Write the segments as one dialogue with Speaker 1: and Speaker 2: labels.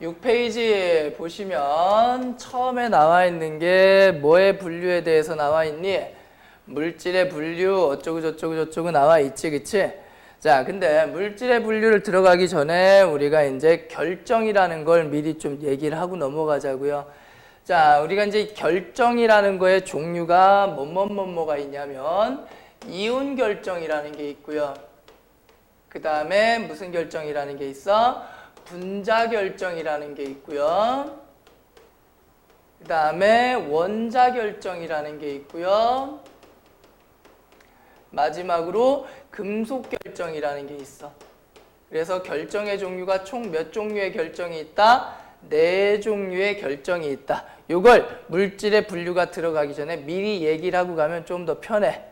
Speaker 1: 6페이지 보시면 처음에 나와 있는 게 뭐의 분류에 대해서 나와 있니? 물질의 분류 어쩌고 나와 있지, 그치? 자, 근데 물질의 분류를 들어가기 전에 우리가 이제 결정이라는 걸 미리 좀 얘기를 하고 넘어가자고요. 자, 우리가 이제 결정이라는 거의 종류가 뭐가 있냐면 이온 결정이라는 게 있고요. 그 다음에 무슨 결정이라는 게 있어? 분자 결정이라는 게 있고요. 그 다음에 원자 결정이라는 게 있고요. 마지막으로 금속 결정이라는 게 있어. 그래서 결정의 종류가 총 몇 종류의 결정이 있다? 4종류의 결정이 있다. 이걸 물질의 분류가 들어가기 전에 미리 얘기를 하고 가면 좀 더 편해.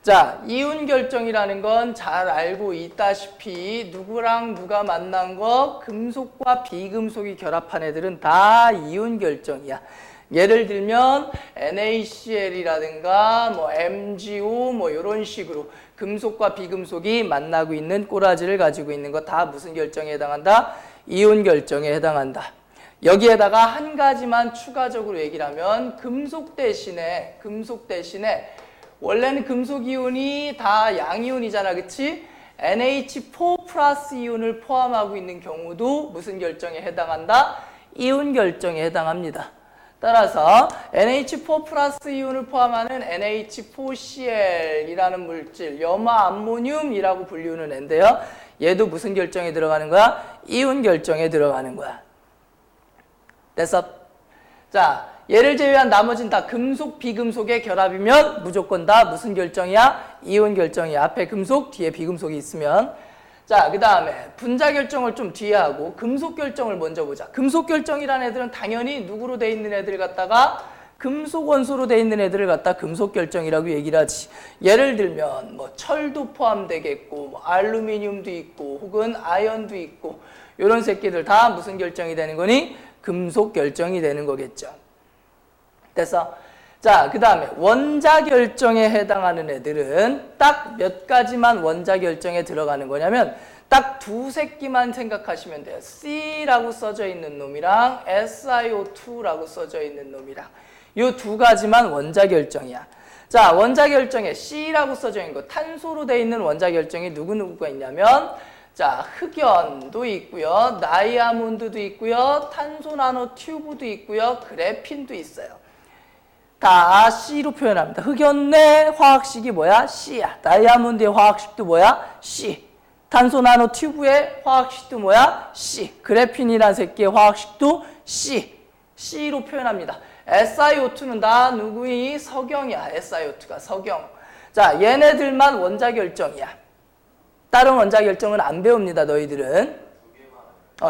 Speaker 1: 자, 이온 결정이라는 건 잘 알고 있다시피 누구랑 누가 만난 거? 금속과 비금속이 결합한 애들은 다 이온 결정이야. 예를 들면 NaCl이라든가 뭐 MgO 뭐 이런 식으로 금속과 비금속이 만나고 있는 꼬라지를 가지고 있는 거 다 무슨 결정에 해당한다? 이온 결정에 해당한다. 여기에다가 한 가지만 추가적으로 얘기를 하면 금속 대신에 원래는 금속 이온이 다 양이온이잖아, 그치? NH4 플러스 이온을 포함하고 있는 경우도 무슨 결정에 해당한다? 이온 결정에 해당합니다. 따라서 NH4 플러스 이온을 포함하는 NH4Cl이라는 물질, 염화암모늄이라고 불리우는 애인데요. 얘도 무슨 결정에 들어가는 거야? 이온 결정에 들어가는 거야. 됐어? 자, 얘를 제외한 나머지는 다 금속, 비금속의 결합이면 무조건 다 무슨 결정이야? 이온 결정이야. 앞에 금속, 뒤에 비금속이 있으면. 자, 그 다음에 분자 결정을 좀 뒤에 하고 금속 결정을 먼저 보자. 금속 결정이라는 애들은 당연히 누구로 돼 있는 애들 갖다가 금속 원소로 돼 있는 애들을 갖다 금속 결정이라고 얘기를 하지. 예를 들면 뭐 철도 포함되겠고 뭐 알루미늄도 있고 혹은 아연도 있고 이런 새끼들 다 무슨 결정이 되는 거니? 금속 결정이 되는 거겠죠. 됐어? 자, 그 다음에 원자 결정에 해당하는 애들은 딱 몇 가지만 원자 결정에 들어가는 거냐면 딱 두 새끼만 생각하시면 돼요. C라고 써져 있는 놈이랑 SiO2라고 써져 있는 놈이랑 이 두 가지만 원자 결정이야. 자, 원자 결정에 C라고 써져 있는 거 탄소로 돼 있는 원자 결정이 누구누구가 있냐면 자, 흑연도 있고요. 다이아몬드도 있고요. 탄소 나노 튜브도 있고요. 그래핀도 있어요. 다 C로 표현합니다. 흑연의 화학식이 뭐야? C야. 다이아몬드의 화학식도 뭐야? C. 탄소 나노 튜브의 화학식도 뭐야? C. 그래핀이라는 새끼의 화학식도 C. C로 표현합니다. SiO2는 다 누구니? 석영이야. SiO2가 석영. 자, 얘네들만 원자 결정이야. 다른 원자 결정은 안 배웁니다. 너희들은.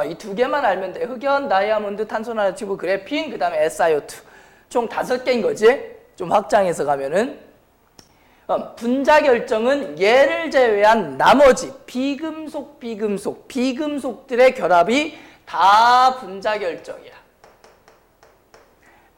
Speaker 1: 이 두 개만 알면 돼. 흑연, 다이아몬드, 탄소 나노 튜브, 그래핀, 그 다음에 SiO2. 총 5개인 거지? 좀 확장해서 가면은. 분자 결정은 얘를 제외한 나머지 비금속들의 결합이 다 분자 결정이야.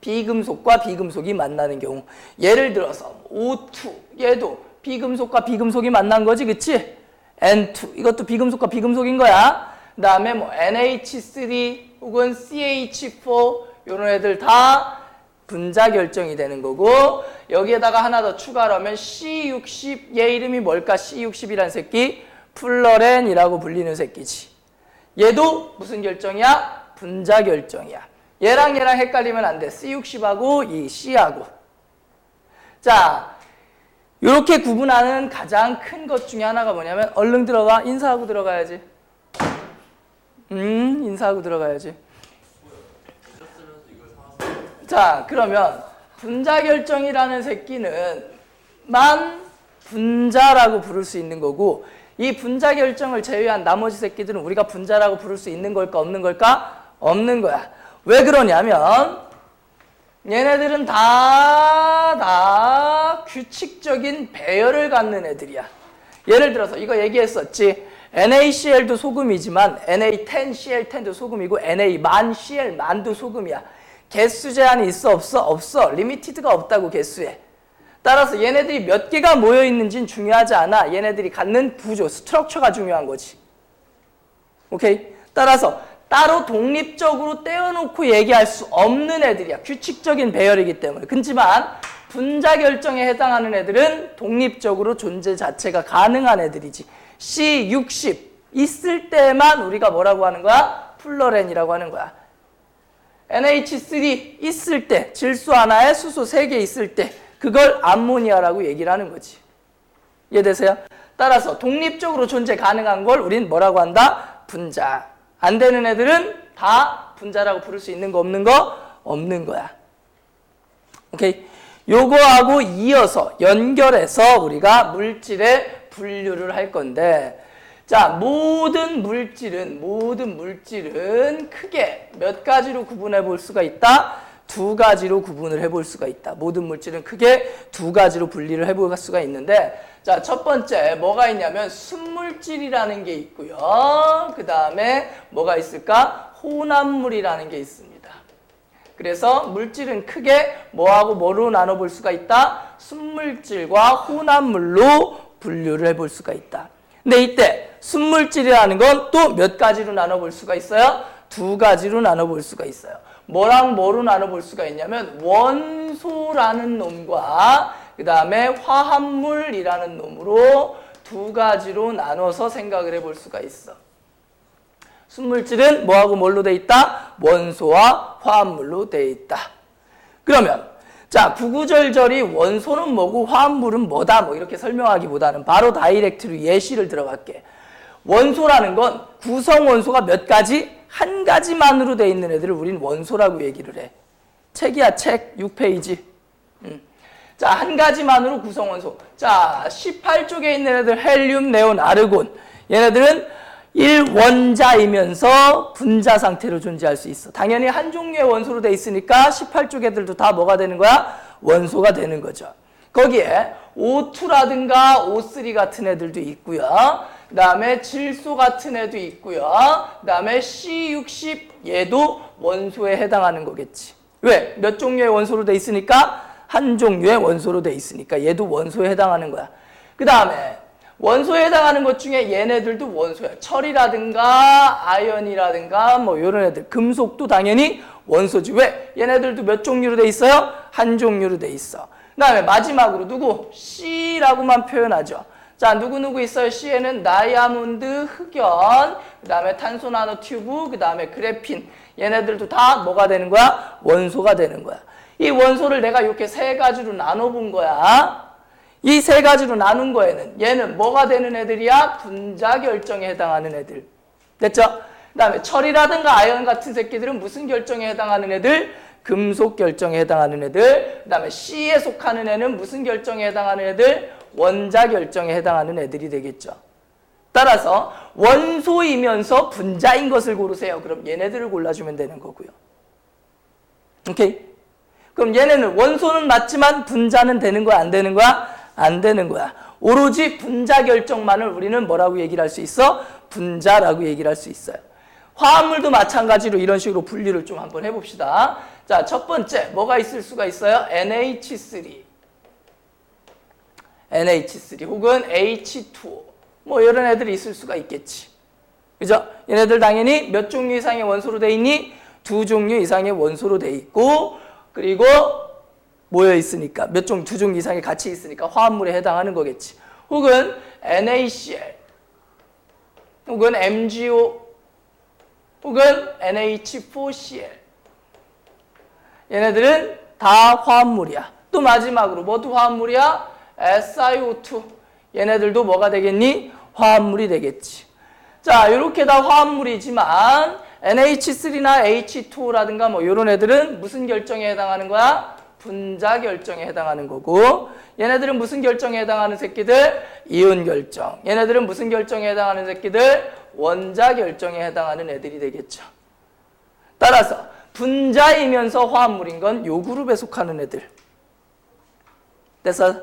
Speaker 1: 비금속과 비금속이 만나는 경우. 예를 들어서 O2, 얘도 비금속과 비금속이 만난 거지, 그치? N2, 이것도 비금속과 비금속인 거야. 그 다음에 뭐 NH3 혹은 CH4 이런 애들 다 분자 결정이 되는 거고 여기에다가 하나 더 추가를 하면 C60 얘 이름이 뭘까? C60이란 새끼 플러렌이라고 불리는 새끼지. 얘도 무슨 결정이야? 분자 결정이야. 얘랑 헷갈리면 안 돼. C60하고 이 C하고. 자, 이렇게 구분하는 가장 큰 것 중에 하나가 뭐냐면 얼른 들어가. 인사하고 들어가야지. 인사하고 들어가야지. 자, 그러면 분자 결정이라는 새끼는 만 분자라고 부를 수 있는 거고 이 분자 결정을 제외한 나머지 새끼들은 우리가 분자라고 부를 수 있는 걸까 없는 걸까? 없는 거야. 왜 그러냐면 얘네들은 다 규칙적인 배열을 갖는 애들이야. 예를 들어서 이거 얘기했었지. NaCl도 소금이지만 Na10Cl10도 소금이고 Na-1000Cl10도 소금이야. 개수 제한이 있어 없어? 없어. 리미티드가 없다고 개수에. 따라서 얘네들이 몇 개가 모여 있는지는 중요하지 않아. 얘네들이 갖는 구조, 스트럭처가 중요한 거지. 오케이? 따라서 따로 독립적으로 떼어놓고 얘기할 수 없는 애들이야. 규칙적인 배열이기 때문에. 그렇지만 분자 결정에 해당하는 애들은 독립적으로 존재 자체가 가능한 애들이지. C60 있을 때만 우리가 뭐라고 하는 거야? 플러렌이라고 하는 거야. NH3 있을 때, 질소 하나에 수소 3개 있을 때 그걸 암모니아라고 얘기를 하는 거지. 이해되세요? 따라서 독립적으로 존재 가능한 걸 우린 뭐라고 한다? 분자. 안 되는 애들은 다 분자라고 부를 수 있는 거 없는 거? 없는 거야. 오케이? 요거하고 이어서 연결해서 우리가 물질의 분류를 할 건데, 자, 모든 물질은 크게 몇 가지로 구분해 볼 수가 있다? 2가지로 구분을 해 볼 수가 있다. 모든 물질은 크게 2가지로 분리를 해 볼 수가 있는데, 자, 첫 번째 뭐가 있냐면 순물질이라는 게 있고요. 그 다음에 뭐가 있을까? 혼합물이라는 게 있습니다. 그래서 물질은 크게 뭐하고 뭐로 나눠볼 수가 있다? 순물질과 혼합물로 분류를 해 볼 수가 있다. 근데 이때 순물질이라는 건 또 몇 가지로 나눠볼 수가 있어요? 2가지로 나눠볼 수가 있어요. 뭐랑 뭐로 나눠볼 수가 있냐면 원소라는 놈과 그 다음에 화합물이라는 놈으로 2가지로 나눠서 생각을 해볼 수가 있어. 순물질은 뭐하고 뭘로 돼 있다? 원소와 화합물로 돼 있다. 그러면 자, 구구절절이 원소는 뭐고 화합물은 뭐다 뭐 이렇게 설명하기보다는 바로 다이렉트로 예시를 들어갈게. 원소라는 건 구성 원소가 몇 가지? 한 가지만으로 돼 있는 애들을 우린 원소라고 얘기를 해. 책이야, 책 6페이지. 자, 한 가지만으로 구성 원소. 자, 18쪽에 있는 애들 헬륨, 네온, 아르곤. 얘네들은 1원자이면서 분자 상태로 존재할 수 있어. 당연히 한 종류의 원소로 돼 있으니까 18쪽 애들도 다 뭐가 되는 거야? 원소가 되는 거죠. 거기에 O2라든가 O3 같은 애들도 있고요. 그 다음에 질소 같은 애도 있고요. 그 다음에 C60 얘도 원소에 해당하는 거겠지. 왜? 몇 종류의 원소로 돼 있으니까? 한 종류의 원소로 돼 있으니까 얘도 원소에 해당하는 거야. 그 다음에 원소에 해당하는 것 중에 얘네들도 원소야. 철이라든가 아연이라든가 뭐 이런 애들. 금속도 당연히 원소지. 왜? 얘네들도 몇 종류로 돼 있어요? 한 종류로 돼 있어. 그 다음에 마지막으로 누구? C라고만 표현하죠. 자, 누구 있어요? C에는 다이아몬드, 흑연, 그 다음에 탄소 나노 튜브, 그 다음에 그래핀. 얘네들도 다 뭐가 되는 거야? 원소가 되는 거야. 이 원소를 내가 이렇게 3가지로 나눠본 거야. 이 3가지로 나눈 거에는 얘는 뭐가 되는 애들이야? 분자 결정에 해당하는 애들. 됐죠? 그 다음에 철이라든가 아연 같은 새끼들은 무슨 결정에 해당하는 애들? 금속 결정에 해당하는 애들. 그 다음에 C에 속하는 애는 무슨 결정에 해당하는 애들? 원자 결정에 해당하는 애들이 되겠죠. 따라서 원소이면서 분자인 것을 고르세요. 그럼 얘네들을 골라주면 되는 거고요. 오케이? 그럼 얘네는 원소는 맞지만 분자는 되는 거야? 안 되는 거야? 안 되는 거야. 오로지 분자 결정만을 우리는 뭐라고 얘기를 할 수 있어? 분자라고 얘기를 할 수 있어요. 화합물도 마찬가지로 이런 식으로 분류를 좀 한번 해봅시다. 자, 첫 번째 뭐가 있을 수가 있어요? NH3 혹은 H2O 뭐 이런 애들이 있을 수가 있겠지. 그죠? 얘네들 당연히 몇 종류 이상의 원소로 돼 있니? 2종류 이상의 원소로 돼 있고, 그리고 모여 있으니까 두 종류 이상이 같이 있으니까 화합물에 해당하는 거겠지. 혹은 NaCl 혹은 MgO 혹은 NH4Cl. 얘네들은 다 화합물이야. 또 마지막으로 뭐도 화합물이야? SiO2. 얘네들도 뭐가 되겠니? 화합물이 되겠지. 자, 이렇게 다 화합물이지만 NH3나 H2O라든가 뭐 이런 애들은 무슨 결정에 해당하는 거야? 분자 결정에 해당하는 거고, 얘네들은 무슨 결정에 해당하는 새끼들? 이온 결정. 얘네들은 무슨 결정에 해당하는 새끼들? 원자 결정에 해당하는 애들이 되겠죠. 따라서 분자이면서 화합물인 건 요 그룹에 속하는 애들. 됐어?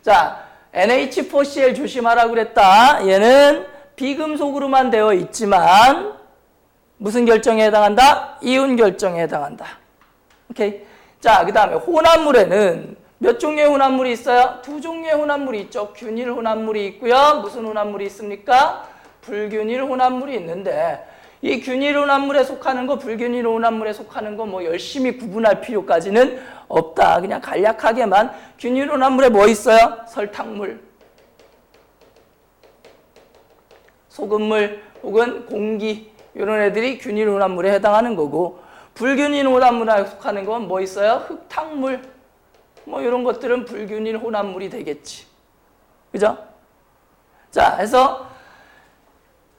Speaker 1: 자, NH4Cl 조심하라고 그랬다. 얘는 비금속으로만 되어 있지만 무슨 결정에 해당한다? 이온 결정에 해당한다. 오케이? 자, 그 다음에 혼합물에는 몇 종류의 혼합물이 있어요? 2종류의 혼합물이 있죠. 균일 혼합물이 있고요. 무슨 혼합물이 있습니까? 불균일 혼합물이 있는데, 이 균일혼합물에 속하는 거, 불균일혼합물에 속하는 거 뭐 열심히 구분할 필요까지는 없다. 그냥 간략하게만 균일혼합물에 뭐 있어요? 설탕물, 소금물 혹은 공기 이런 애들이 균일혼합물에 해당하는 거고, 불균일혼합물에 속하는 건 뭐 있어요? 흙탕물 뭐 이런 것들은 불균일혼합물이 되겠지. 그죠? 자, 해서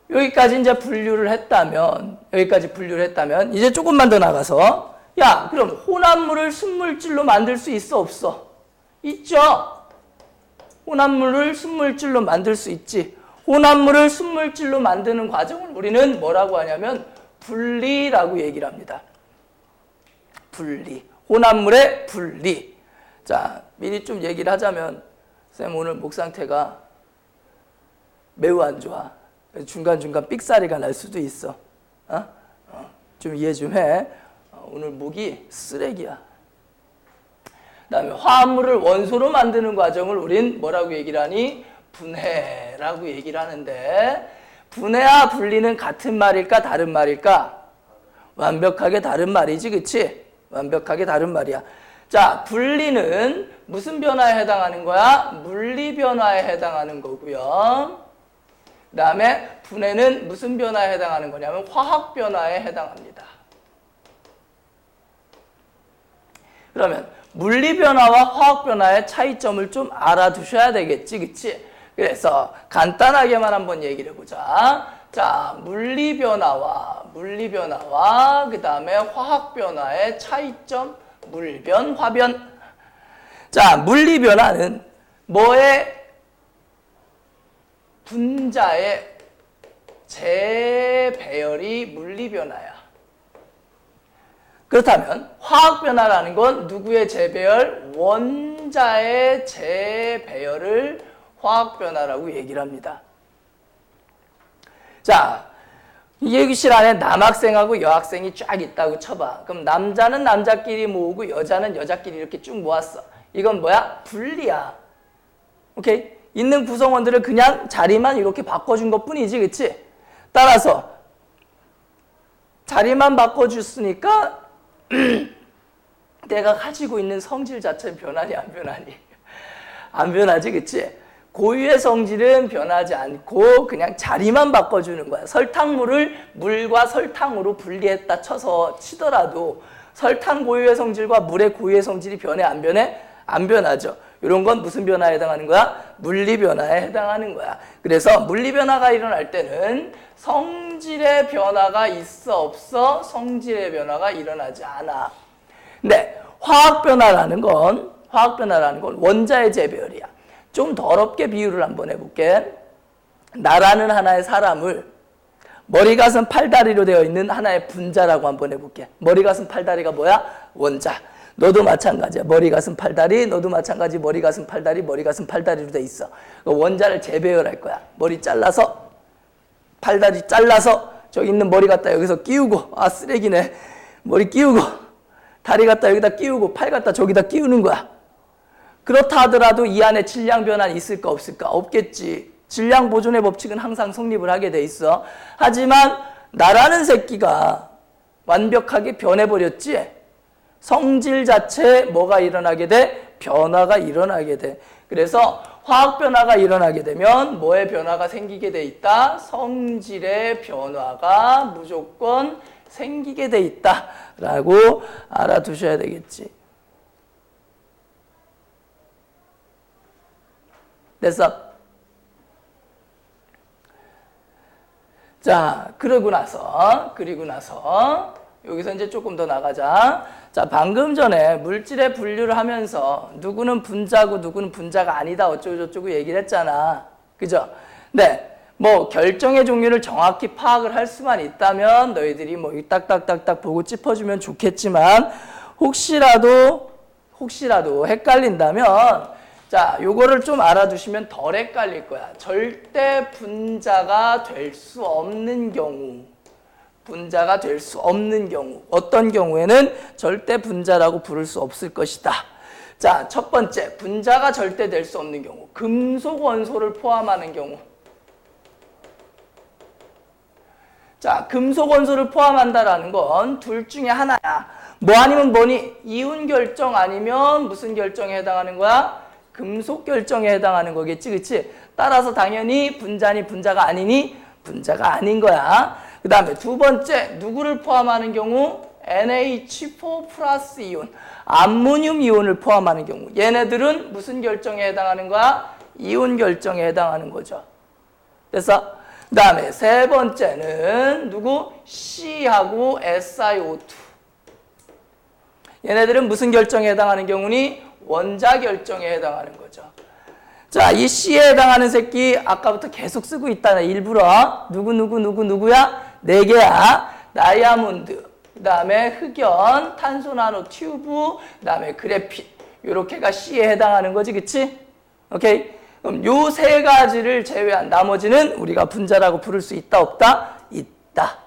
Speaker 1: 여기까지 이제 분류를 했다면, 이제 조금만 더 나가서, 야, 그럼 혼합물을 순물질로 만들 수 있어, 없어? 있죠? 혼합물을 순물질로 만들 수 있지. 혼합물을 순물질로 만드는 과정을 우리는 뭐라고 하냐면 분리라고 얘기를 합니다. 분리. 혼합물의 분리. 자, 미리 좀 얘기를 하자면, 쌤 오늘 목 상태가 매우 안 좋아. 중간중간 삑사리가 날 수도 있어. 좀 이해 좀 해. 오늘 목이 쓰레기야. 그 다음에 화합물을 원소로 만드는 과정을 우린 뭐라고 얘기를 하니? 분해라고 얘기를 하는데, 분해와 분리는 같은 말일까 다른 말일까? 완벽하게 다른 말이지, 그치? 완벽하게 다른 말이야. 자, 분리는 무슨 변화에 해당하는 거야? 물리 변화에 해당하는 거고요. 그 다음에 분해는 무슨 변화에 해당하는 거냐면 화학 변화에 해당합니다. 그러면 물리 변화와 화학 변화의 차이점을 좀 알아두셔야 되겠지, 그치? 그래서 간단하게만 한번 얘기를 해보자. 자, 물리 변화와 그 다음에 화학 변화의 차이점, 물변, 화변. 자, 물리 변화는 뭐의 분자의 재배열이 물리 변화야. 그렇다면 화학 변화라는 건 누구의 재배열? 원자의 재배열을 화학 변화라고 얘기를 합니다. 자, 이 얘기실 안에 남학생하고 여학생이 쫙 있다고 쳐봐. 그럼 남자는 남자끼리 모으고 여자는 여자끼리 이렇게 쭉 모았어. 이건 뭐야? 분리야. 오케이? 있는 구성원들을 그냥 자리만 이렇게 바꿔준 것 뿐이지, 그치? 따라서 자리만 바꿔줬으니까 내가 가지고 있는 성질 자체는 변하니 안 변하니? 안 변하지, 그치? 고유의 성질은 변하지 않고 그냥 자리만 바꿔주는 거야. 설탕물을 물과 설탕으로 분리했다 치더라도 설탕 고유의 성질과 물의 고유의 성질이 변해 안 변해? 안 변하죠. 이런 건 무슨 변화에 해당하는 거야? 물리 변화에 해당하는 거야. 그래서 물리 변화가 일어날 때는 성질의 변화가 있어 없어? 성질의 변화가 일어나지 않아. 근데 화학 변화라는 건 원자의 재배열이야. 좀 더럽게 비유를 한번 해볼게. 나라는 하나의 사람을 머리, 가슴, 팔다리로 되어 있는 하나의 분자라고 한번 해볼게. 머리, 가슴, 팔다리가 뭐야? 원자. 너도 마찬가지야. 머리, 가슴, 팔다리. 너도 마찬가지. 머리, 가슴, 팔다리. 머리, 가슴, 팔다리로 돼 있어. 원자를 재배열할 거야. 머리 잘라서, 팔다리 잘라서 저기 있는 머리 갖다 여기서 끼우고, 아 쓰레기네. 머리 끼우고, 다리 갖다 여기다 끼우고, 팔 갖다 저기다 끼우는 거야. 그렇다 하더라도 이 안에 질량 변화는 있을까 없을까? 없겠지. 질량 보존의 법칙은 항상 성립을 하게 돼 있어. 하지만 나라는 새끼가 완벽하게 변해버렸지. 성질 자체에 뭐가 일어나게 돼? 변화가 일어나게 돼. 그래서 화학 변화가 일어나게 되면 뭐의 변화가 생기게 돼 있다? 성질의 변화가 무조건 생기게 돼 있다라고 알아두셔야 되겠지. 됐어? 자, 그리고 나서 여기서 이제 조금 더 나가자. 자, 방금 전에 물질의 분류를 하면서 누구는 분자고 누구는 분자가 아니다 어쩌고저쩌고 얘기를 했잖아. 그죠? 네. 뭐 결정의 종류를 정확히 파악을 할 수만 있다면 너희들이 뭐 딱딱딱딱 보고 짚어주면 좋겠지만 혹시라도 헷갈린다면 자, 요거를 좀 알아두시면 덜 헷갈릴 거야. 절대 분자가 될 수 없는 경우. 어떤 경우에는 절대 분자라고 부를 수 없을 것이다. 자, 첫 번째, 분자가 절대 될 수 없는 경우. 금속 원소를 포함하는 경우. 자, 금속 원소를 포함한다라는 건 둘 중에 하나야. 뭐 아니면 뭐니? 이온 결정 아니면 무슨 결정에 해당하는 거야? 금속 결정에 해당하는 거겠지, 그치? 따라서 당연히 분자니 분자가 아니니 분자가 아닌 거야. 그 다음에 두 번째, 누구를 포함하는 경우? NH4 플러스 이온, 암모늄 이온을 포함하는 경우. 얘네들은 무슨 결정에 해당하는 거야? 이온 결정에 해당하는 거죠. 됐어? 그 다음에 세 번째는 누구? C하고 SiO2. 얘네들은 무슨 결정에 해당하는 경우니? 원자 결정에 해당하는 거죠. 자, 이 C에 해당하는 새끼 아까부터 계속 쓰고 있다. 일부러. 누구야? 네 개야. 다이아몬드, 그 다음에 흑연, 탄소 나노 튜브, 그 다음에 그래핏. 요렇게가 C에 해당하는 거지, 그치? 오케이? 그럼 요 세 가지를 제외한 나머지는 우리가 분자라고 부를 수 있다, 없다? 있다.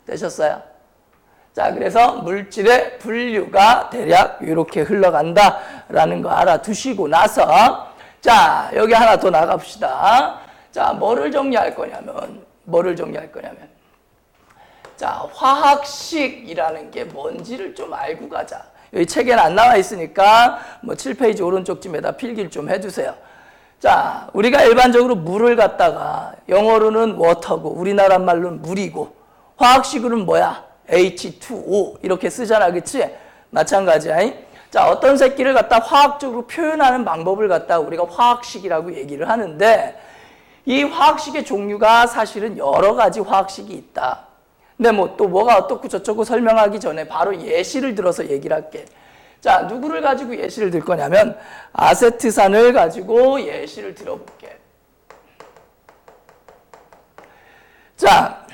Speaker 1: 되셨어요? 자, 그래서 물질의 분류가 대략 이렇게 흘러간다라는 거 알아두시고 나서, 자, 여기 하나 더 나갑시다. 자, 뭐를 정리할 거냐면, 자, 화학식이라는 게 뭔지를 좀 알고 가자. 여기 책에는 안 나와 있으니까 뭐 7페이지 오른쪽쯤에다 필기를 좀 해주세요. 자, 우리가 일반적으로 물을 갖다가 영어로는 워터고 우리나라 말로는 물이고 화학식으로는 뭐야? H2O 이렇게 쓰잖아, 그치? 마찬가지야. 자, 어떤 새끼를 갖다 화학적으로 표현하는 방법을 갖다 우리가 화학식이라고 얘기를 하는데, 이 화학식의 종류가 사실은 여러 가지 화학식이 있다. 근데 뭐 또 뭐가 어떻고 저쩌고 설명하기 전에 바로 예시를 들어서 얘기를 할게. 자, 누구를 가지고 예시를 들 거냐면 아세트산을 가지고 예시를 들어볼게. 자,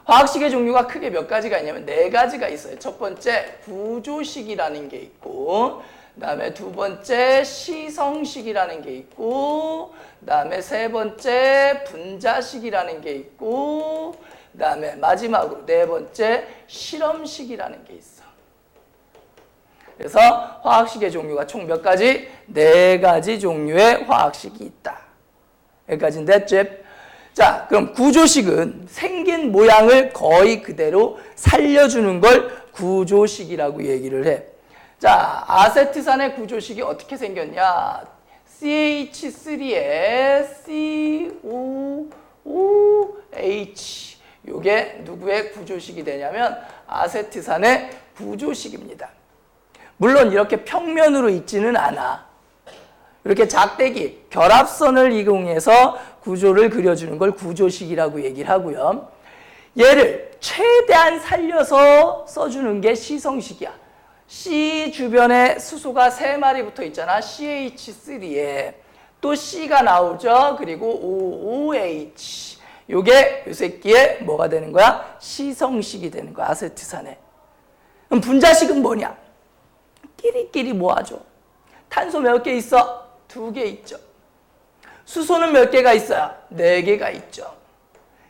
Speaker 1: 화학식의 종류가 크게 몇 가지가 있냐면 네 가지가 있어요. 첫 번째 구조식이라는 게 있고, 그 다음에 두 번째 시성식이라는 게 있고, 그 다음에 세 번째 분자식이라는 게 있고, 그 다음에 마지막으로 네 번째 실험식이라는 게 있어. 그래서 화학식의 종류가 총 몇 가지? 네 가지 종류의 화학식이 있다. 여기까지는 됐지? 자, 그럼 구조식은 생긴 모양을 거의 그대로 살려주는 걸 구조식이라고 얘기를 해. 자, 아세트산의 구조식이 어떻게 생겼냐? CH3에 COOH. 요게 누구의 구조식이 되냐면 아세트산의 구조식입니다. 물론 이렇게 평면으로 있지는 않아. 이렇게 작대기, 결합선을 이용해서 구조를 그려주는 걸 구조식이라고 얘기를 하고요. 얘를 최대한 살려서 써주는 게 시성식이야. C 주변에 수소가 3마리 붙어 있잖아. CH3에 또 C가 나오죠. 그리고 OOH. 요게 요 새끼에 뭐가 되는 거야? 시성식이 되는 거야. 아세트산에. 그럼 분자식은 뭐냐? 끼리끼리 모아줘. 탄소 몇 개 있어? 2개 있죠. 수소는 몇 개가 있어요? 4개가 있죠.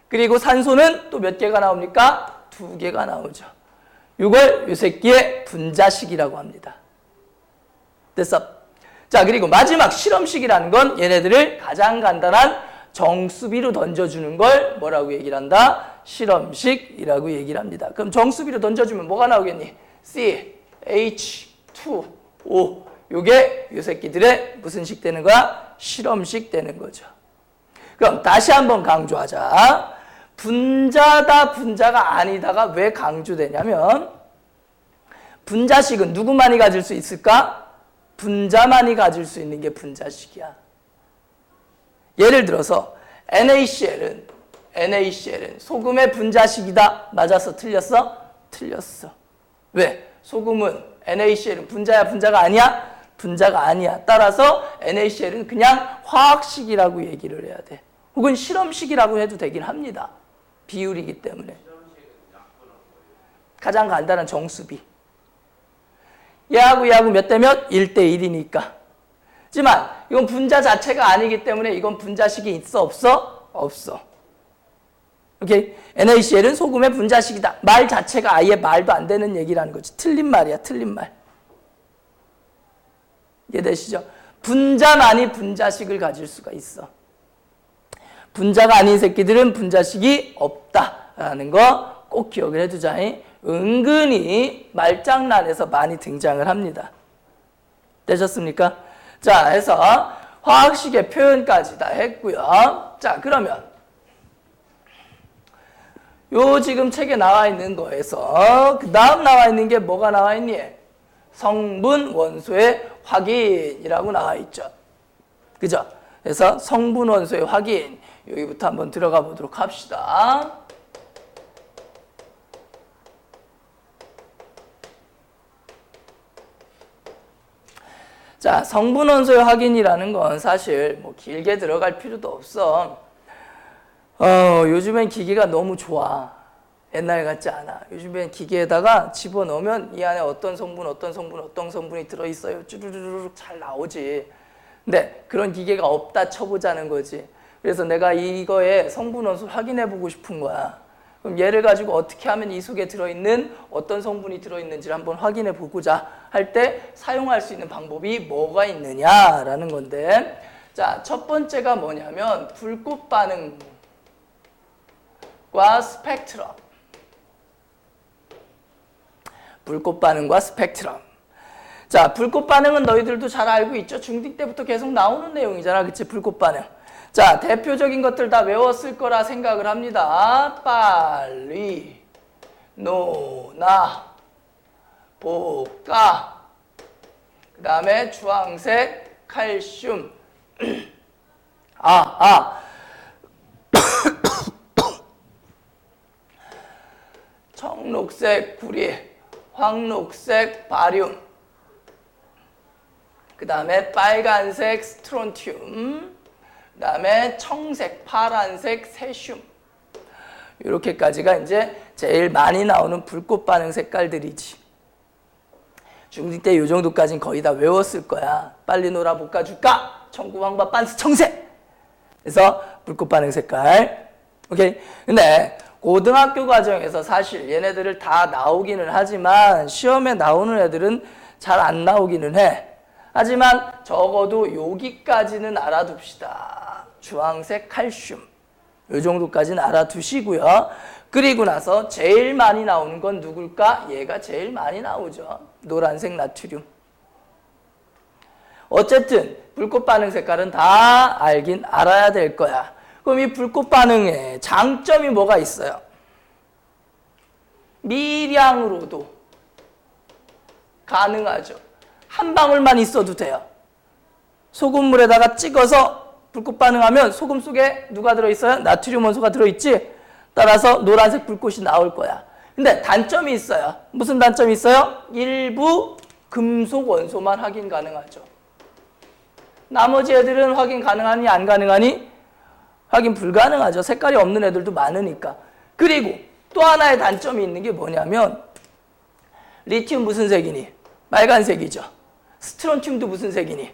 Speaker 1: 그리고 산소는 또 몇 개가 나옵니까? 2개가 나오죠. 이걸 요 새끼의 분자식이라고 합니다. 됐어? 자, 그리고 마지막 실험식이라는 건 얘네들을 가장 간단한 정수비로 던져주는 걸 뭐라고 얘기를 한다? 실험식이라고 얘기를 합니다. 그럼 정수비로 던져주면 뭐가 나오겠니? CH2O. 요게 요 새끼들의 무슨 식 되는 거야? 실험식 되는 거죠. 그럼 다시 한번 강조하자. 분자다, 분자가 아니다가 왜 강조되냐면 분자식은 누구만이 가질 수 있을까? 분자만이 가질 수 있는 게 분자식이야. 예를 들어서 NaCl은 소금의 분자식이다. 맞았어? 틀렸어? 틀렸어. 왜? 소금은 NaCl은 분자야, 분자가 아니야? 분자가 아니야. 따라서 NaCl은 그냥 화학식이라고 얘기를 해야 돼. 혹은 실험식이라고 해도 되긴 합니다. 비율이기 때문에. 가장 간단한 정수비. 얘하고 얘하고 몇 대 몇? 1대1이니까. 하지만 이건 분자 자체가 아니기 때문에 이건 분자식이 있어, 없어? 없어. 오케이? NaCl은 소금의 분자식이다. 말 자체가 아예 말도 안 되는 얘기라는 거지. 틀린 말이야, 틀린 말. 이해되시죠? 분자만이 분자식을 가질 수가 있어. 분자가 아닌 새끼들은 분자식이 없다라는 거 꼭 기억을 해두자. 은근히 말장난에서 많이 등장을 합니다. 되셨습니까? 자, 해서 화학식의 표현까지 다 했고요. 자, 그러면 요 지금 책에 나와 있는 거에서 그 다음 나와 있는 게 뭐가 나와 있니? 성분 원소의 확인이라고 나와 있죠. 그죠? 그래서 성분 원소의 확인 여기부터 한번 들어가 보도록 합시다. 자, 성분 원소의 확인이라는 건 사실 뭐 길게 들어갈 필요도 없어. 요즘엔 기계가 너무 좋아. 옛날 같지 않아. 요즘엔 기계에다가 집어넣으면 이 안에 어떤 성분이 들어있어요. 쭈르르륵 잘 나오지. 근데 그런 기계가 없다 쳐보자는 거지. 그래서 내가 이거의 성분 원소를 확인해보고 싶은 거야. 그럼 얘를 가지고 어떻게 하면 이 속에 들어있는 어떤 성분이 들어있는지를 한번 확인해 보고자 할 때 사용할 수 있는 방법이 뭐가 있느냐라는 건데, 자, 첫 번째가 뭐냐면 불꽃 반응과 스펙트럼. 불꽃 반응과 스펙트럼. 자, 불꽃 반응은 너희들도 잘 알고 있죠? 중딩 때부터 계속 나오는 내용이잖아. 그치? 불꽃 반응. 자, 대표적인 것들 다 외웠을 거라 생각을 합니다. 빨리 노나 볶아. 그 다음에 주황색 칼슘. 청록색 구리, 황록색 바륨. 그 다음에 빨간색 스트론튬. 그 다음에 청색, 파란색 세슘. 이렇게까지가 이제 제일 많이 나오는 불꽃 반응 색깔들이지. 중딩 때 이 정도까지는 거의 다 외웠을 거야. 빨리 놀아 볶아줄까? 청구, 황바, 빤스, 청색. 그래서 불꽃 반응 색깔. 오케이. 근데 고등학교 과정에서 사실 얘네들을 다 나오기는 하지만 시험에 나오는 애들은 잘 안 나오기는 해. 하지만 적어도 여기까지는 알아둡시다. 주황색 칼슘. 이 정도까지는 알아두시고요. 그리고 나서 제일 많이 나오는 건 누굴까? 얘가 제일 많이 나오죠. 노란색 나트륨. 어쨌든 불꽃 반응 색깔은 다 알긴 알아야 될 거야. 그럼 이 불꽃 반응의 장점이 뭐가 있어요? 미량으로도 가능하죠. 한 방울만 있어도 돼요. 소금물에다가 찍어서 불꽃 반응하면 소금 속에 누가 들어있어요? 나트륨 원소가 들어있지? 따라서 노란색 불꽃이 나올 거야. 근데 단점이 있어요. 무슨 단점이 있어요? 일부 금속 원소만 확인 가능하죠. 나머지 애들은 확인 가능하니 안 가능하니? 확인 불가능하죠. 색깔이 없는 애들도 많으니까. 그리고 또 하나의 단점이 있는 게 뭐냐면 리튬 무슨 색이니? 빨간색이죠. 스트론튬도 무슨 색이니?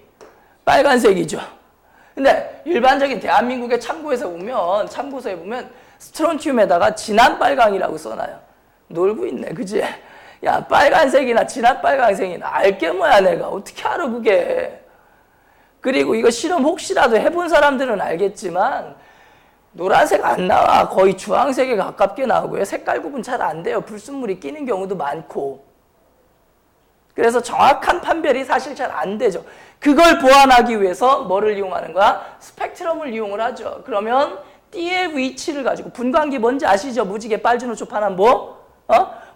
Speaker 1: 빨간색이죠. 근데 일반적인 대한민국의 참고서에 보면 스트론튬에다가 진한 빨강이라고 써놔요. 놀고 있네, 그지? 야, 빨간색이나 진한 빨간색이나 알게 뭐야 내가. 어떻게 알아 그게. 그리고 이거 실험 혹시라도 해본 사람들은 알겠지만 노란색 안 나와. 거의 주황색에 가깝게 나오고요. 색깔 구분 잘 안 돼요. 불순물이 끼는 경우도 많고. 그래서 정확한 판별이 사실 잘 안 되죠. 그걸 보완하기 위해서 뭐를 이용하는 거야? 스펙트럼을 이용을 하죠. 그러면 띠의 위치를 가지고, 분광기 뭔지 아시죠? 무지개, 빨주노초, 파남보.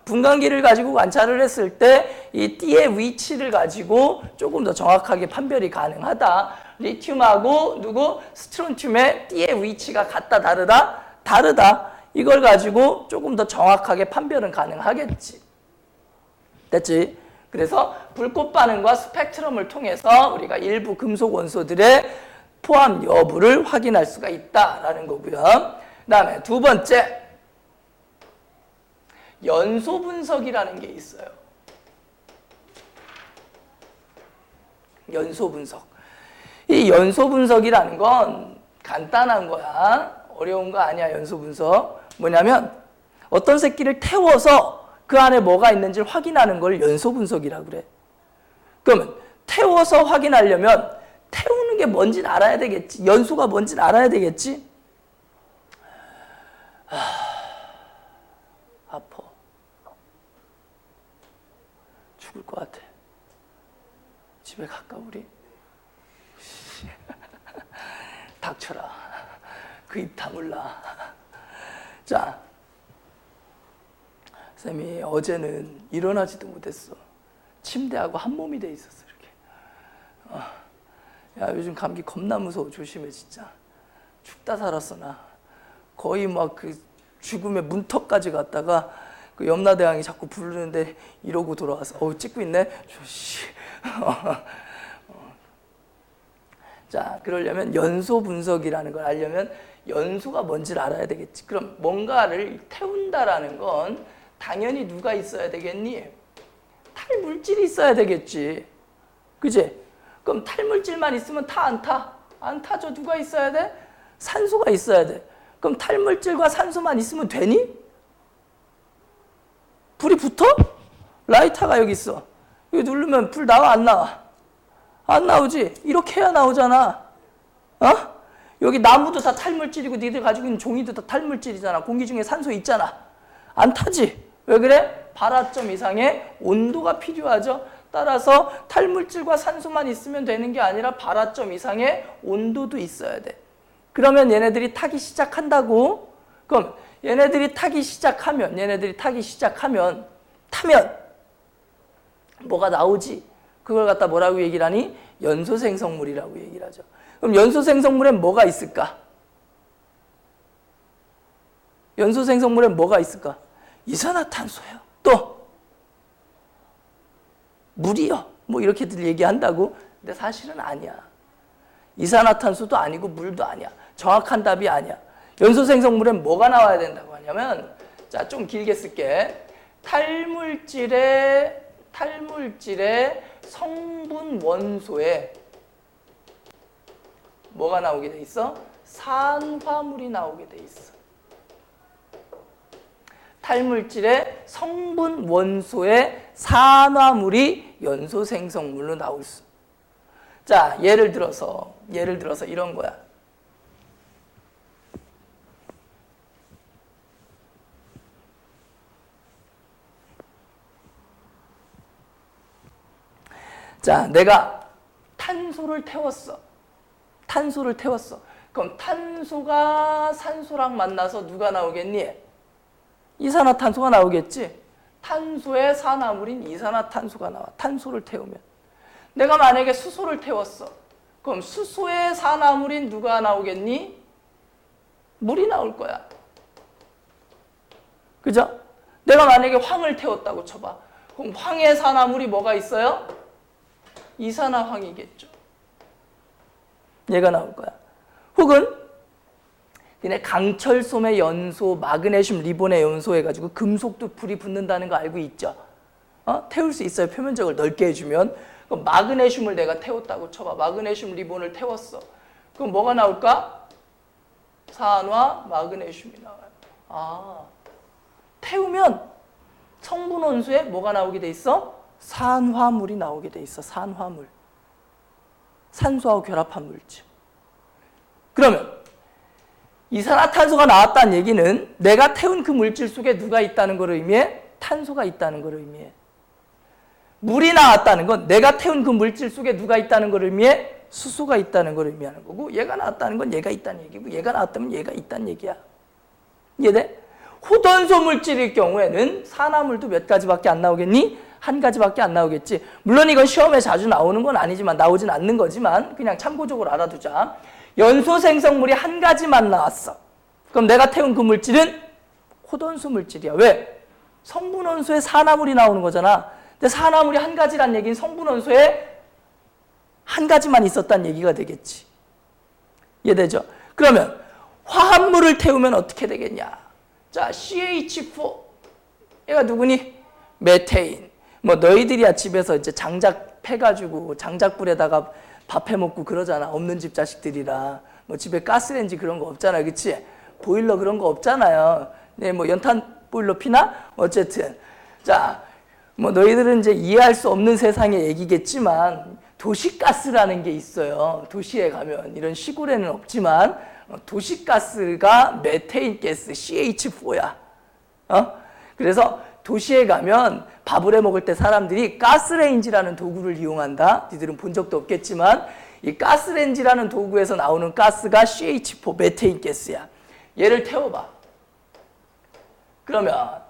Speaker 1: 분광기를 가지고 관찰을 했을 때 이 띠의 위치를 가지고 조금 더 정확하게 판별이 가능하다. 리튬하고 누구? 스트론튬의 띠의 위치가 같다, 다르다? 다르다. 이걸 가지고 조금 더 정확하게 판별은 가능하겠지. 됐지? 그래서 불꽃 반응과 스펙트럼을 통해서 우리가 일부 금속 원소들의 포함 여부를 확인할 수가 있다라는 거고요. 그 다음에 두 번째, 연소 분석이라는 게 있어요. 연소 분석. 이 연소 분석이라는 건 간단한 거야. 어려운 거 아니야, 연소 분석. 뭐냐면 어떤 새끼를 태워서 그 안에 뭐가 있는지를 확인하는 걸 연소 분석이라고 그래. 그러면 태워서 확인하려면 태우는 게 뭔지는 알아야 되겠지. 연소가 뭔지는 알아야 되겠지. 아파. 죽을 것 같아. 집에 갈까 우리? 닥쳐라. 그 입 다물라. 자, 쌤이 어제는 일어나지도 못했어. 침대하고 한 몸이 돼 있었어 이렇게. 야, 요즘 감기 겁나 무서워. 조심해 진짜. 죽다 살았어 나. 거의 막 그 죽음의 문턱까지 갔다가 그 염라대왕이 자꾸 부르는데 이러고 돌아와서 찍고 있네. 조씨. 자, 그러려면 연소 분석이라는 걸 알려면 연소가 뭔지를 알아야 되겠지. 그럼 뭔가를 태운다라는 건 당연히 누가 있어야 되겠니? 탈물질이 있어야 되겠지. 그지? 그럼 탈물질만 있으면 타 안 타? 안 타죠. 누가 있어야 돼? 산소가 있어야 돼. 그럼 탈물질과 산소만 있으면 되니? 불이 붙어? 라이터가 여기 있어. 여기 누르면 불 나와 안 나와? 안 나오지? 이렇게 해야 나오잖아. 여기 나무도 다 탈물질이고 니들 가지고 있는 종이도 다 탈물질이잖아. 공기 중에 산소 있잖아. 안 타지? 왜 그래? 발화점 이상의 온도가 필요하죠. 따라서 탈물질과 산소만 있으면 되는 게 아니라 발화점 이상의 온도도 있어야 돼. 그러면 얘네들이 타기 시작한다고? 그럼 얘네들이 타기 시작하면 타면 뭐가 나오지? 그걸 갖다 뭐라고 얘기를 하니? 연소생성물이라고 얘기를 하죠. 그럼 연소생성물엔 뭐가 있을까? 연소생성물엔 뭐가 있을까? 이산화탄소요. 또 물이요. 뭐 이렇게들 얘기한다고? 근데 사실은 아니야. 이산화탄소도 아니고 물도 아니야. 정확한 답이 아니야. 연소생성물엔 뭐가 나와야 된다고 하냐면, 자, 좀 길게 쓸게. 탈물질의 성분 원소에 뭐가 나오게 돼 있어? 산화물이 나오게 돼 있어. 탈물질의 성분 원소에 산화물이 연소생성물로 나올 수. 자, 예를 들어서 이런 거야. 자, 내가 탄소를 태웠어. 그럼 탄소가 산소랑 만나서 누가 나오겠니? 이산화탄소가 나오겠지. 탄소의 산화물인 이산화탄소가 나와. 탄소를 태우면. 내가 만약에 수소를 태웠어. 그럼 수소의 산화물인 누가 나오겠니? 물이 나올 거야. 그죠? 내가 만약에 황을 태웠다고 쳐봐. 그럼 황의 산화물이 뭐가 있어요? 이산화황이겠죠. 얘가 나올 거야. 혹은 얘네 강철솜의 연소, 마그네슘 리본의 연소 해가지고 금속도 불이 붙는다는 거 알고 있죠? 태울 수 있어요. 표면적을 넓게 해주면. 그럼 마그네슘을 내가 태웠다고 쳐봐. 마그네슘 리본을 태웠어. 그럼 뭐가 나올까? 산화 마그네슘이 나와요. 태우면 성분 원소에 뭐가 나오게 돼 있어? 산화물이 나오게 돼 있어. 산화물. 산소하고 결합한 물질. 그러면 이산화탄소가 나왔다는 얘기는 내가 태운 그 물질 속에 누가 있다는 걸 의미해? 탄소가 있다는 걸 의미해. 물이 나왔다는 건 내가 태운 그 물질 속에 누가 있다는 걸 의미해? 수소가 있다는 걸 의미하는 거고, 얘가 나왔다는 건 얘가 있다는 얘기고, 얘가 나왔다면 얘가 있다는 얘기야. 이해돼? 호던소 물질일 경우에는 산화물도 몇 가지밖에 안 나오겠니? 한 가지밖에 안 나오겠지. 물론 이건 시험에 자주 나오는 건 아니지만, 나오진 않는 거지만 그냥 참고적으로 알아두자. 연소 생성물이 한 가지만 나왔어. 그럼 내가 태운 그 물질은 호던소 물질이야. 왜? 성분 원소에 산화물이 나오는 거잖아. 근데 산화물이 한 가지란 얘기는 성분 원소에 한 가지만 있었다는 얘기가 되겠지. 이해되죠? 그러면 화합물을 태우면 어떻게 되겠냐? 자, CH4. 얘가 누구니? 메테인. 뭐 너희들이야 집에서 이제 장작 패가지고 장작불에다가 밥 해먹고 그러잖아. 없는 집 자식들이라. 뭐 집에 가스레인지 그런 거 없잖아. 그치? 보일러 그런 거 없잖아요. 네, 뭐 연탄 보일러 피나? 어쨌든. 자, 뭐 너희들은 이제 이해할 수 없는 세상의 얘기겠지만 도시가스라는 게 있어요. 도시에 가면. 이런 시골에는 없지만 도시가스가 메테인 가스 CH4야. 그래서 도시에 가면 밥을 해 먹을 때 사람들이 가스레인지라는 도구를 이용한다. 니들은 본 적도 없겠지만 이 가스레인지라는 도구에서 나오는 가스가 CH4 메테인 가스야. 얘를 태워봐. 그러면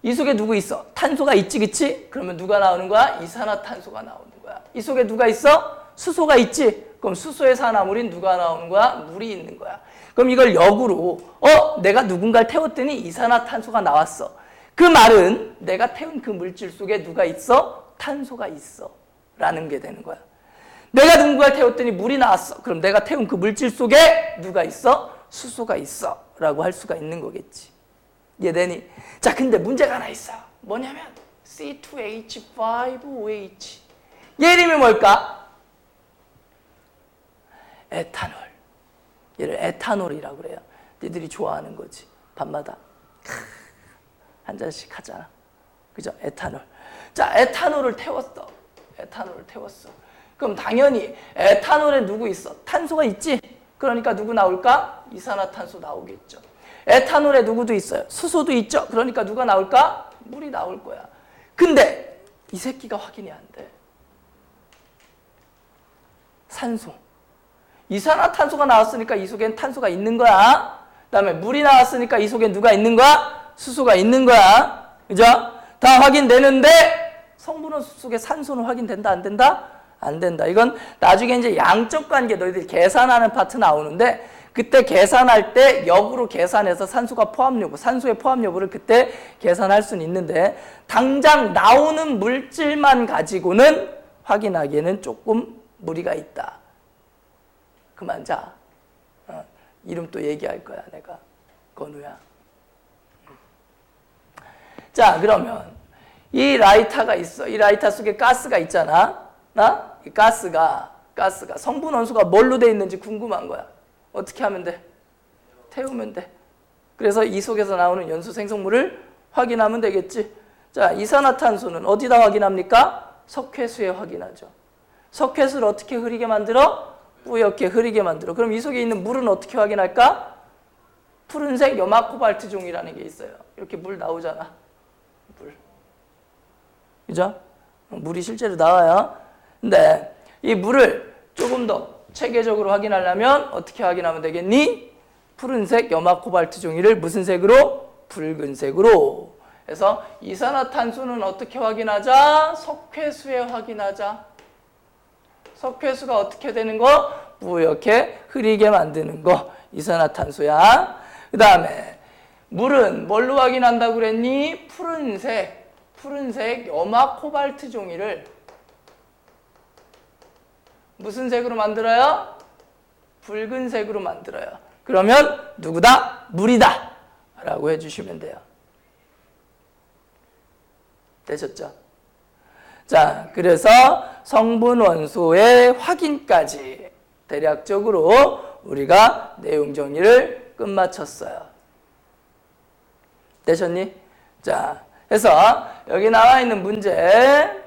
Speaker 1: 이 속에 누구 있어? 탄소가 있지, 그치? 그러면 누가 나오는 거야? 이산화탄소가 나오는 거야. 이 속에 누가 있어? 수소가 있지? 그럼 수소의 산화물인 누가 나오는 거야? 물이 있는 거야. 그럼 이걸 역으로 내가 누군가를 태웠더니 이산화탄소가 나왔어. 그 말은 내가 태운 그 물질 속에 누가 있어? 탄소가 있어 라는 게 되는 거야. 내가 누군가를 태웠더니 물이 나왔어. 그럼 내가 태운 그 물질 속에 누가 있어? 수소가 있어 라고 할 수가 있는 거겠지. 이해되니? 자, 근데 문제가 하나 있어. 뭐냐면 C2H5OH. 얘 이름이 뭘까? 에탄올. 얘를 에탄올이라고 그래요. 니들이 좋아하는 거지. 밤마다 한 잔씩 하잖아. 그죠? 에탄올. 자, 에탄올을 태웠어. 에탄올을 태웠어. 그럼 당연히 에탄올에 누구 있어? 탄소가 있지? 그러니까 누구 나올까? 이산화탄소 나오겠죠. 에탄올에 누구도 있어요? 수소도 있죠? 그러니까 누가 나올까? 물이 나올 거야. 근데 이 새끼가 확인이 안 돼. 산소. 이산화탄소가 나왔으니까 이 속엔 탄소가 있는 거야. 그 다음에 물이 나왔으니까 이 속엔 누가 있는 거야? 수소가 있는 거야. 그죠? 다 확인되는데 성분원 속에 산소는 확인된다, 안 된다? 안 된다. 이건 나중에 이제 양적 관계 너희들이 계산하는 파트 나오는데 그때 계산할 때 역으로 계산해서 산소가 포함 여부, 산소의 포함 여부를 그때 계산할 수는 있는데 당장 나오는 물질만 가지고는 확인하기에는 조금 무리가 있다. 그만 자. 이름 또 얘기할 거야, 내가. 건우야. 자, 그러면 이 라이터가 있어. 이 라이터 속에 가스가 있잖아. 이 가스가 성분 원소가 뭘로 돼 있는지 궁금한 거야. 어떻게 하면 돼? 태우면 돼. 그래서 이 속에서 나오는 연소 생성물을 확인하면 되겠지. 자, 이산화탄소는 어디다 확인합니까? 석회수에 확인하죠. 석회수를 어떻게 흐리게 만들어? 뿌옇게 흐리게 만들어. 그럼 이 속에 있는 물은 어떻게 확인할까? 푸른색 염화코발트 종이라는 게 있어요. 이렇게 물 나오잖아. 물. 그죠? 물이 실제로 나와요. 근데 이 물을 조금 더 체계적으로 확인하려면 어떻게 확인하면 되겠니? 푸른색 염화코발트 종이를 무슨 색으로? 붉은색으로. 그래서 이산화탄소는 어떻게 확인하자? 석회수에 확인하자. 석회수가 어떻게 되는 거? 뿌옇게 흐리게 만드는 거. 이산화탄소야. 그 다음에 물은 뭘로 확인한다고 그랬니? 푸른색 염화코발트 종이를 무슨 색으로 만들어요? 붉은색으로 만들어요. 그러면 누구다? 물이다 라고 해주시면 돼요. 되셨죠? 자, 그래서 성분 원소의 확인까지 대략적으로 우리가 내용 정리를 끝마쳤어요. 되셨니? 자, 그래서 여기 나와 있는 문제